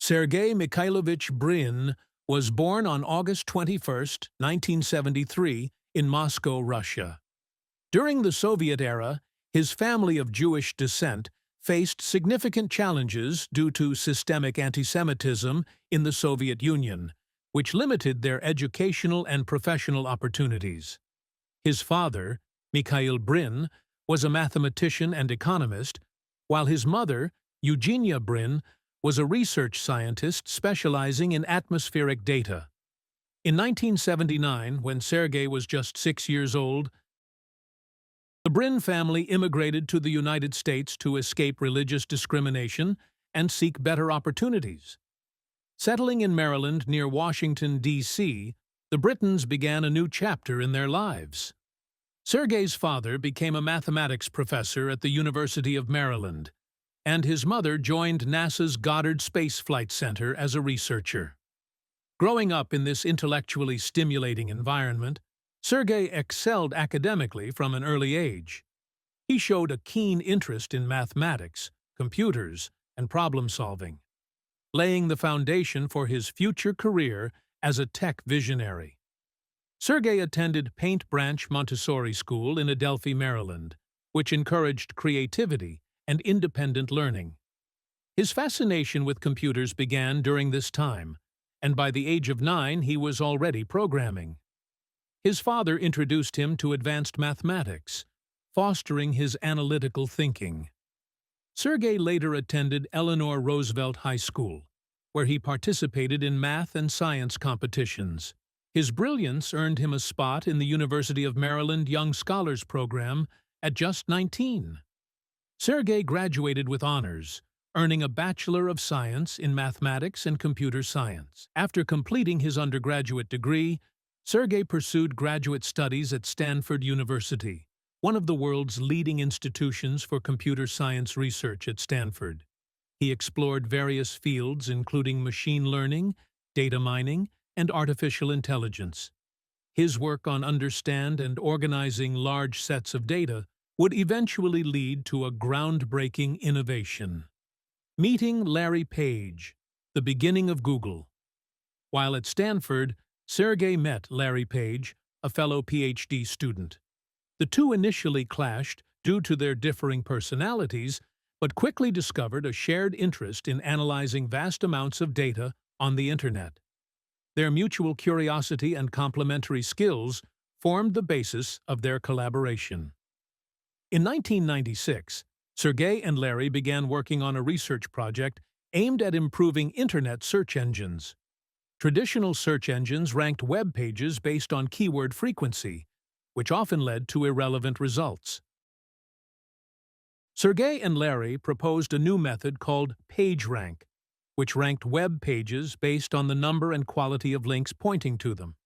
Sergey Mikhailovich Brin was born on August 21, 1973, in Moscow, Russia. During the Soviet era, his family of Jewish descent faced significant challenges due to systemic anti-Semitism in the Soviet Union, which limited their educational and professional opportunities. His father, Mikhail Brin, was a mathematician and economist, while his mother, Eugenia Brin, was a research scientist specializing in atmospheric data. In 1979, when Sergey was just 6 years old, the Brin family immigrated to the United States to escape religious discrimination and seek better opportunities. Settling in Maryland near Washington, D.C., the Britons began a new chapter in their lives. Sergey's father became a mathematics professor at the University of Maryland, and his mother joined NASA's Goddard Space Flight Center as a researcher. Growing up in this intellectually stimulating environment, Sergey excelled academically from an early age. He showed a keen interest in mathematics, computers, and problem-solving, laying the foundation for his future career as a tech visionary. Sergey attended Paint Branch Montessori School in Adelphi, Maryland, which encouraged creativity and independent learning. His fascination with computers began during this time, and by the age of 9 he was already programming. His father introduced him to advanced mathematics, fostering his analytical thinking. Sergey later attended Eleanor Roosevelt High School, where he participated in math and science competitions. His brilliance earned him a spot in the University of Maryland Young Scholars Program at just 19. Sergey graduated with honors, earning a Bachelor of Science in Mathematics and Computer Science. After completing his undergraduate degree, Sergey pursued graduate studies at Stanford University, one of the world's leading institutions for computer science research at Stanford. He explored various fields including machine learning, data mining, and artificial intelligence. His work on understanding and organizing large sets of data would eventually lead to a groundbreaking innovation. Meeting Larry Page, the beginning of Google. While at Stanford, Sergey met Larry Page, a fellow PhD student. The two initially clashed due to their differing personalities, but quickly discovered a shared interest in analyzing vast amounts of data on the Internet. Their mutual curiosity and complementary skills formed the basis of their collaboration. In 1996, Sergey and Larry began working on a research project aimed at improving Internet search engines. Traditional search engines ranked web pages based on keyword frequency, which often led to irrelevant results. Sergey and Larry proposed a new method called PageRank, which ranked web pages based on the number and quality of links pointing to them.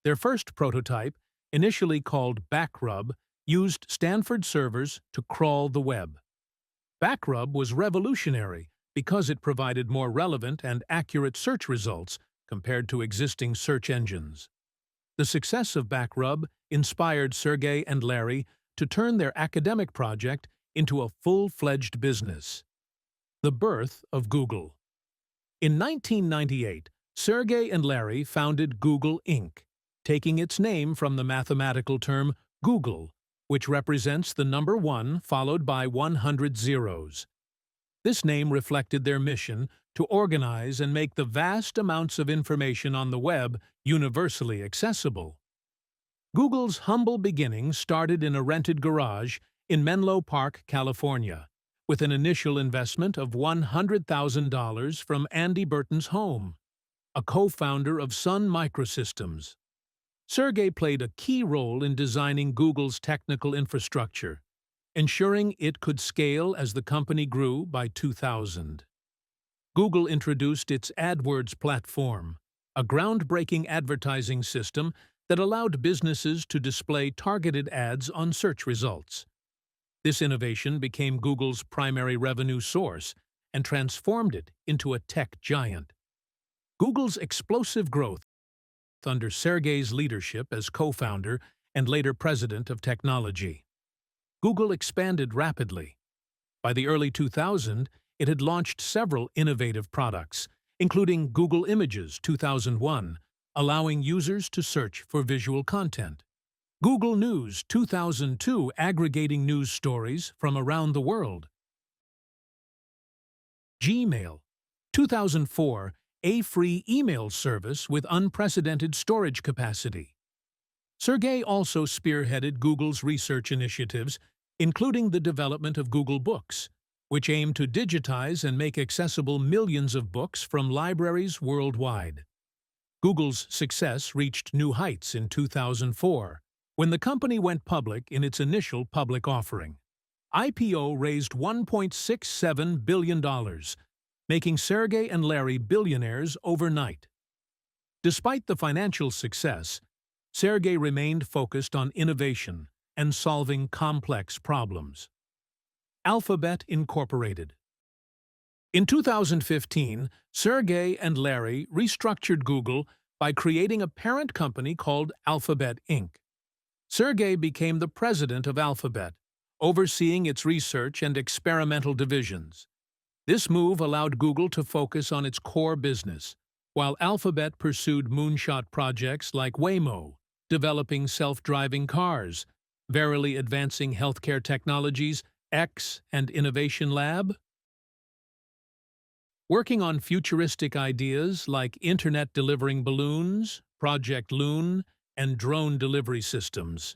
Their first prototype, initially called Backrub, used Stanford servers to crawl the web. Backrub was revolutionary because it provided more relevant and accurate search results compared to existing search engines. The success of Backrub inspired Sergey and Larry to turn their academic project into a full-fledged business. The birth of Google. In 1998, Sergey and Larry founded Google Inc., taking its name from the mathematical term Google, which represents the number 1 followed by 100 zeros. This name reflected their mission to organize and make the vast amounts of information on the web universally accessible. Google's humble beginnings started in a rented garage in Menlo Park, California, with an initial investment of $100,000 from Andy Burton's home, a co-founder of Sun Microsystems. Sergey played a key role in designing Google's technical infrastructure, ensuring it could scale as the company grew by 2000. Google introduced its AdWords platform, a groundbreaking advertising system that allowed businesses to display targeted ads on search results. This innovation became Google's primary revenue source and transformed it into a tech giant. Google's explosive growth under Sergey's leadership as co-founder and later president of technology. Google expanded rapidly. By the early 2000s, it had launched several innovative products, including Google Images 2001, allowing users to search for visual content. Google News 2002, aggregating news stories from around the world. Gmail 2004, a free email service with unprecedented storage capacity. Sergey also spearheaded Google's research initiatives, including the development of Google Books, which aim to digitize and make accessible millions of books from libraries worldwide. Google's success reached new heights in 2004, when the company went public in its initial public offering. IPO raised $1.67 billion, making Sergey and Larry billionaires overnight. Despite the financial success, Sergey remained focused on innovation and solving complex problems. Alphabet Incorporated. In 2015, Sergey and Larry restructured Google by creating a parent company called Alphabet Inc. Sergey became the president of Alphabet, overseeing its research and experimental divisions. This move allowed Google to focus on its core business, while Alphabet pursued moonshot projects like Waymo, developing self-driving cars, Verily advancing healthcare technologies, X and Innovation Lab, working on futuristic ideas like Internet delivering balloons, Project Loon, and drone delivery systems.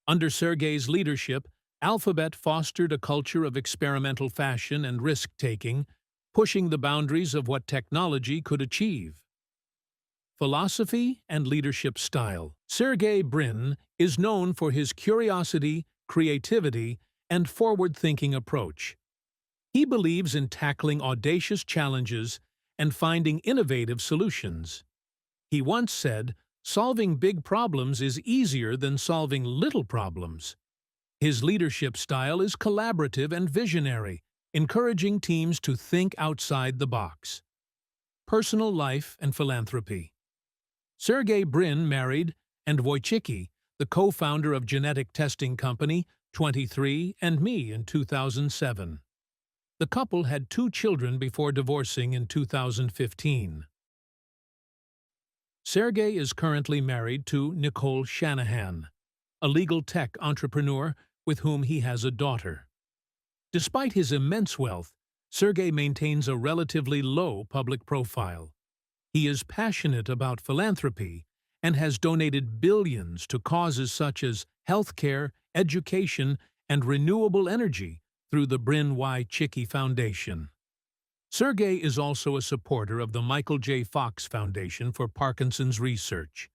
Under Sergey's leadership, Alphabet fostered a culture of experimental fashion and risk-taking, pushing the boundaries of what technology could achieve. Philosophy and leadership style. Sergey Brin is known for his curiosity, creativity, and forward-thinking approach. He believes in tackling audacious challenges and finding innovative solutions. He once said, "Solving big problems is easier than solving little problems." His leadership style is collaborative and visionary, encouraging teams to think outside the box. Personal life and philanthropy. Sergey Brin married, and Wojcicki, the co-founder of genetic testing company 23andMe in 2007. The couple had 2 children before divorcing in 2015. Sergey is currently married to Nicole Shanahan, a legal tech entrepreneur with whom he has a daughter. Despite his immense wealth, Sergey maintains a relatively low public profile. He is passionate about philanthropy and has donated billions to causes such as healthcare, education, and renewable energy through the Brin-Wojcicki Foundation. Sergey is also a supporter of the Michael J. Fox Foundation for Parkinson's Research.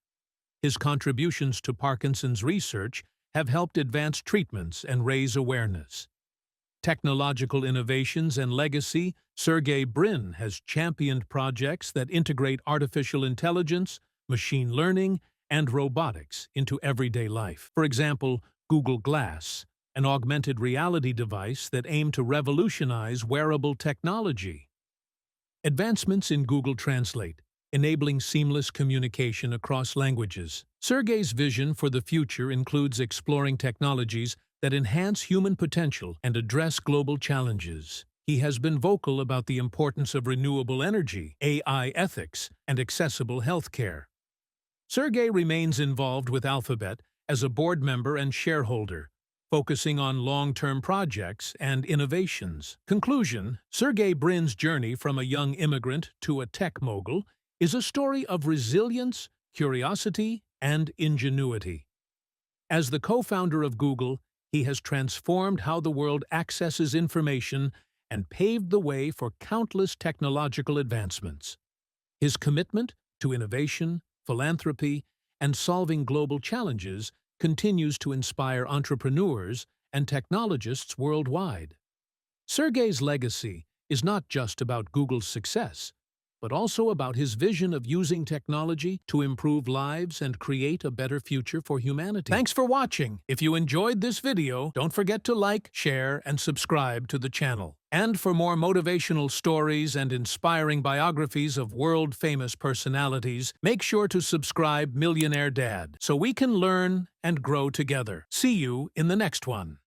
His contributions to Parkinson's research have helped advance treatments and raise awareness. Technological innovations and legacy. Sergey Brin has championed projects that integrate artificial intelligence, machine learning, and robotics into everyday life. For example, Google Glass, an augmented reality device that aimed to revolutionize wearable technology. Advancements in Google Translate, enabling seamless communication across languages. Sergey's vision for the future includes exploring technologies that enhance human potential and address global challenges. He has been vocal about the importance of renewable energy, AI ethics, and accessible healthcare. Sergey remains involved with Alphabet as a board member and shareholder, focusing on long-term projects and innovations. Conclusion: Sergey Brin's journey from a young immigrant to a tech mogul is a story of resilience, curiosity, and ingenuity. As the co-founder of Google, he has transformed how the world accesses information and paved the way for countless technological advancements. His commitment to innovation, philanthropy, and solving global challenges continues to inspire entrepreneurs and technologists worldwide. Sergey's legacy is not just about Google's success, but also about his vision of using technology to improve lives and create a better future for humanity. Thanks for watching. If you enjoyed this video, don't forget to like, share, and subscribe to the channel. And for more motivational stories and inspiring biographies of world-famous personalities, make sure to subscribe Millionaire Dad so we can learn and grow together. See you in the next one.